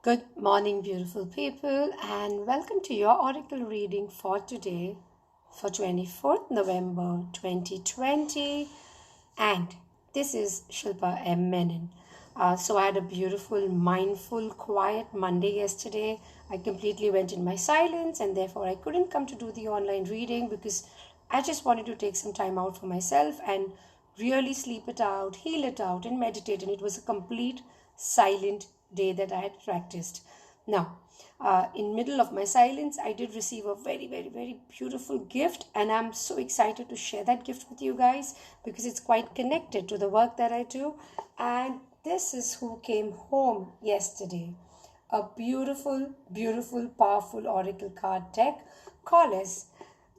Good morning, beautiful people, and welcome to your oracle reading for today, for 24th November 2020. And this is Shilpa M. Menon. So, I had a beautiful, mindful, quiet Monday yesterday. I completely went in my silence, and therefore, I couldn't come to do the online reading because I just wanted to take some time out for myself and really sleep it out, heal it out, and meditate. And it was a complete silent day that I had practiced. Now, in middle of my silence, I did receive a very, very, very beautiful gift, and I'm so excited to share that gift with you guys because it's quite connected to the work that I do. And this is who came home yesterday. A beautiful, beautiful, powerful oracle card deck called as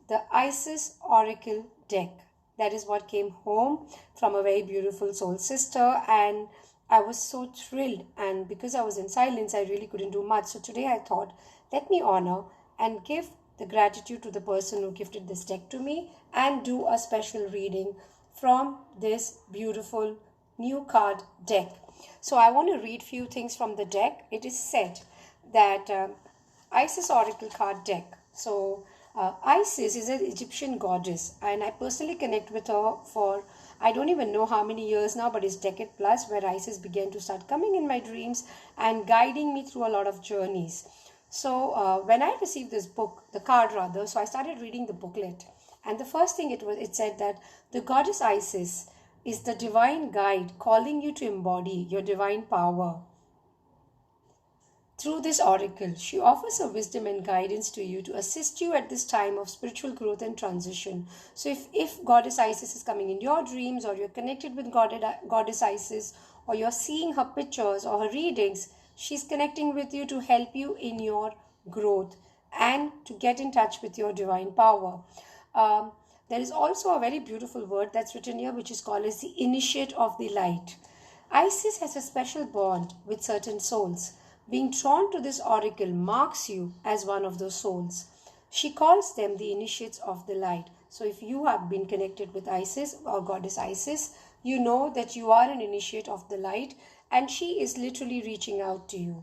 the Isis Oracle deck. That is what came home from a very beautiful soul sister, and I was so thrilled. And because I was in silence, I really couldn't do much. So today I thought, let me honor and give the gratitude to the person who gifted this deck to me and do a special reading from this beautiful new card deck. So I want to read few things from the deck. It is said that Isis Oracle card deck. So Isis is an Egyptian goddess, and I personally connect with her for I don't even know how many years now, but it's decade plus where Isis began to start coming in my dreams and guiding me through a lot of journeys. So when I received this book, the card rather, so I started reading the booklet, and the first thing it said that the goddess Isis is the divine guide calling you to embody your divine power. Through this oracle, she offers her wisdom and guidance to you to assist you at this time of spiritual growth and transition. So, if Goddess Isis is coming in your dreams, or you're connected with Goddess Isis, or you're seeing her pictures or her readings, she's connecting with you to help you in your growth and to get in touch with your divine power. Um, there is also a very beautiful word that's written here, which is called as the initiate of the light. Isis has a special bond with certain souls. Being drawn to this oracle marks you as one of those souls. She calls them the initiates of the light. So, if you have been connected with Isis or Goddess Isis, you know that you are an initiate of the light, and she is literally reaching out to you.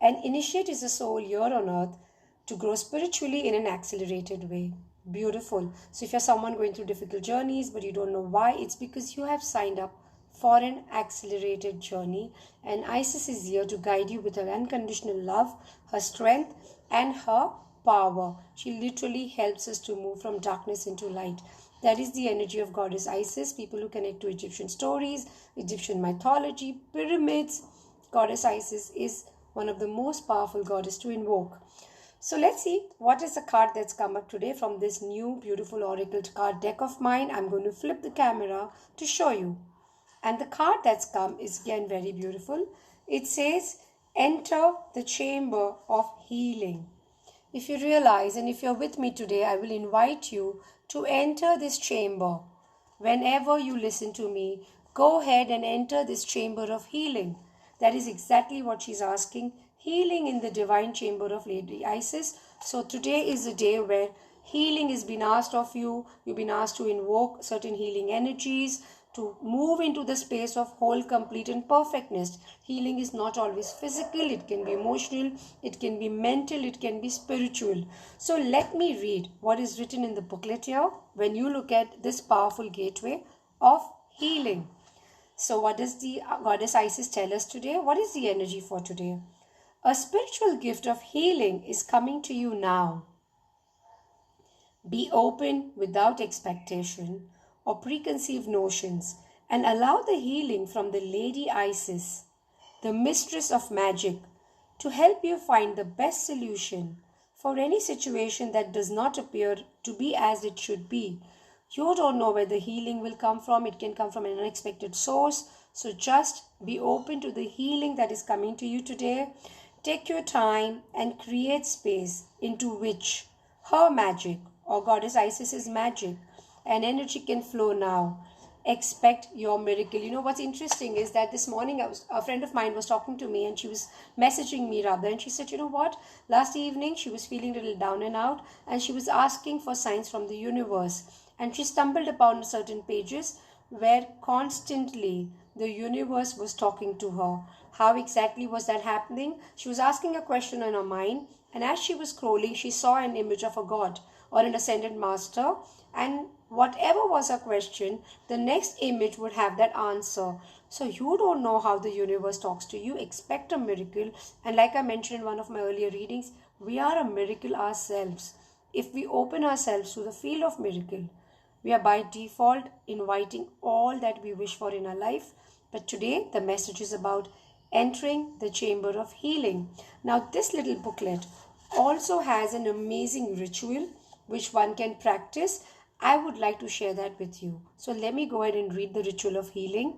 An initiate is a soul here on earth to grow spiritually in an accelerated way. Beautiful. So, if you're someone going through difficult journeys but you don't know why, it's because you have signed up for an accelerated journey, and Isis is here to guide you with her unconditional love, her strength, and her power. She literally helps us to move from darkness into light. That is the energy of Goddess Isis. People who connect to Egyptian stories, Egyptian mythology, pyramids, Goddess Isis is one of the most powerful goddess to invoke. So let's see what is the card that's come up today from this new beautiful oracle card deck of mine. I'm going to flip the camera to show you. And the card that's come is again very beautiful. It says, enter the chamber of healing. If you realize and if you're with me today, I will invite you to enter this chamber. Whenever you listen to me, go ahead and enter this chamber of healing. That is exactly what she's asking. Healing in the divine chamber of Lady Isis. So today is the day where healing is being asked of you. You've been asked to invoke certain healing energies, to move into the space of whole, complete, and perfectness. Healing is not always physical, it can be emotional, it can be mental, it can be spiritual. So, let me read what is written in the booklet here when you look at this powerful gateway of healing. So, what does the Goddess Isis tell us today? What is the energy for today? A spiritual gift of healing is coming to you now. Be open without expectation or preconceived notions and allow the healing from the Lady Isis, the mistress of magic, to help you find the best solution for any situation that does not appear to be as it should be. You don't know where the healing will come from, it can come from an unexpected source. So just be open to the healing that is coming to you today. Take your time and create space into which her magic or Goddess Isis's magic and energy can flow now. Expect your miracle. You know what's interesting is that this morning a friend of mine was talking to me, and she was messaging me rather, and she said, you know what, last evening she was feeling a little down and out, and she was asking for signs from the universe, and she stumbled upon certain pages where constantly the universe was talking to her. How exactly was that happening? She was asking a question in her mind, and as she was scrolling, she saw an image of a god or an ascended master, and whatever was her question, the next image would have that answer. So you don't know how the universe talks to you. Expect a miracle. And like I mentioned in one of my earlier readings, we are a miracle ourselves. If we open ourselves to the field of miracle, we are by default inviting all that we wish for in our life. But today, the message is about entering the chamber of healing. Now, this little booklet also has an amazing ritual which one can practice. I would like to share that with you. So, let me go ahead and read the ritual of healing.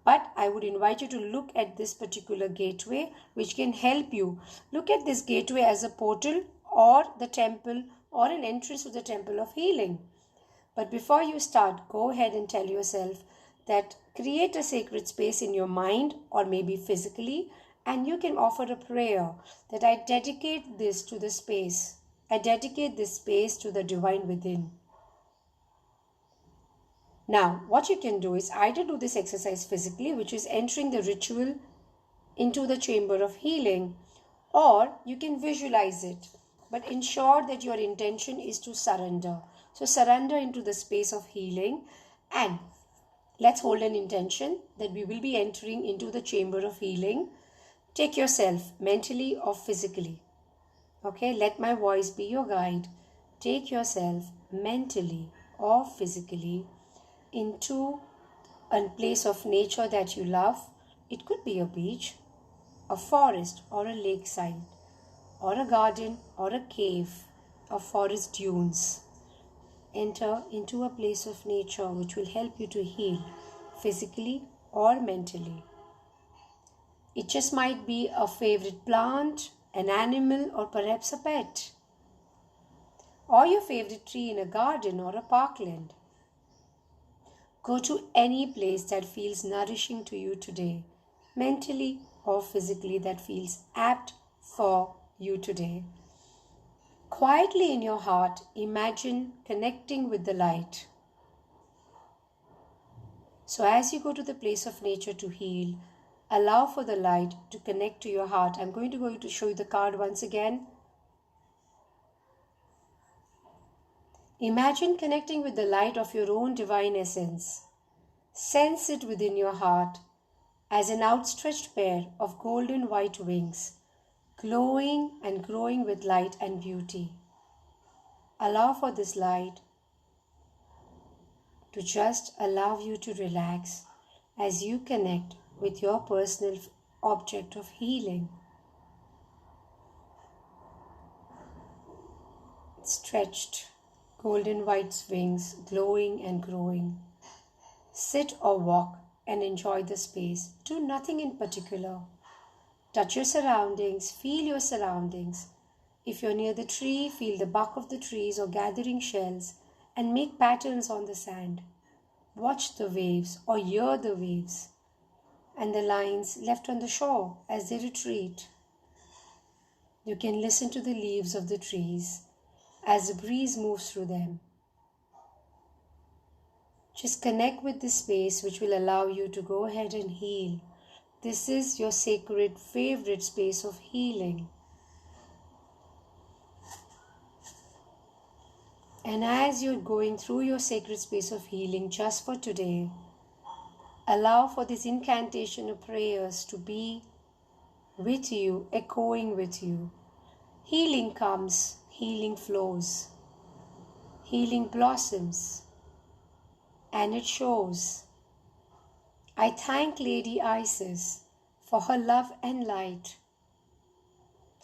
But I would invite you to look at this particular gateway which can help you. Look at this gateway as a portal or the temple or an entrance to the temple of healing. But before you start, go ahead and tell yourself that create a sacred space in your mind or maybe physically, and you can offer a prayer that I dedicate this to the space. I dedicate this space to the divine within. Now, what you can do is either do this exercise physically, which is entering the ritual into the chamber of healing, or you can visualize it. But ensure that your intention is to surrender. So surrender into the space of healing, and let's hold an intention that we will be entering into the chamber of healing. Take yourself mentally or physically. Okay, let my voice be your guide. Take yourself mentally or physically into a place of nature that you love. It could be a beach, a forest, or a lakeside, or a garden, or a cave, or forest dunes. Enter into a place of nature which will help you to heal physically or mentally. It just might be a favorite plant, an animal, or perhaps a pet, or your favorite tree in a garden or a parkland. Go to any place that feels nourishing to you today, mentally or physically, that feels apt for you today. Quietly in your heart, imagine connecting with the light. So as you go to the place of nature to heal, allow for the light to connect to your heart. I'm going to show you the card once again. Imagine connecting with the light of your own divine essence. Sense it within your heart as an outstretched pair of golden white wings, glowing and growing with light and beauty. Allow for this light to just allow you to relax as you connect with your personal object of healing. Stretched, golden white wings, glowing and growing. Sit or walk and enjoy the space. Do nothing in particular. Touch your surroundings, feel your surroundings. If you're near the tree, feel the bark of the trees or gathering shells and make patterns on the sand. Watch the waves or hear the waves and the lines left on the shore as they retreat. You can listen to the leaves of the trees as the breeze moves through them. Just connect with this space which will allow you to go ahead and heal. This is your sacred favorite space of healing. And as you're going through your sacred space of healing just for today, allow for this incantation of prayers to be with you, echoing with you. Healing comes, healing flows, healing blossoms, and it shows. I thank Lady Isis for her love and light,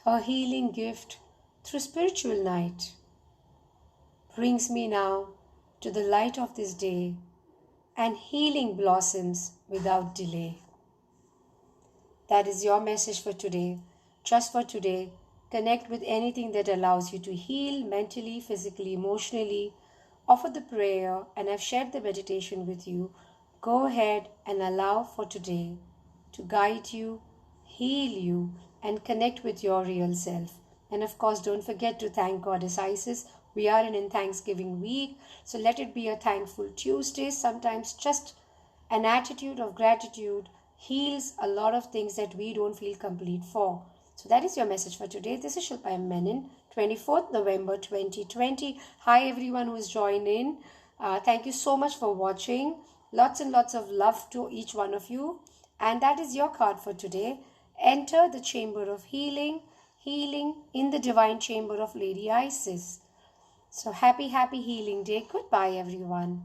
her healing gift through spiritual night brings me now to the light of this day, and healing blossoms without delay. That is your message for today. Just for today, connect with anything that allows you to heal mentally, physically, emotionally. Offer the prayer, and I've shared the meditation with you. Go ahead and allow for today to guide you, heal you, and connect with your real self. And of course, don't forget to thank Goddess Isis. We are in Thanksgiving week, so let it be a thankful Tuesday. Sometimes just an attitude of gratitude heals a lot of things that we don't feel complete for. So that is your message for today. This is Shilpa Menon, 24th November 2020. Hi everyone who has joined in. Thank you so much for watching. Lots and lots of love to each one of you. And that is your card for today. Enter the chamber of healing, healing in the divine chamber of Lady Isis. So happy healing day. Goodbye everyone.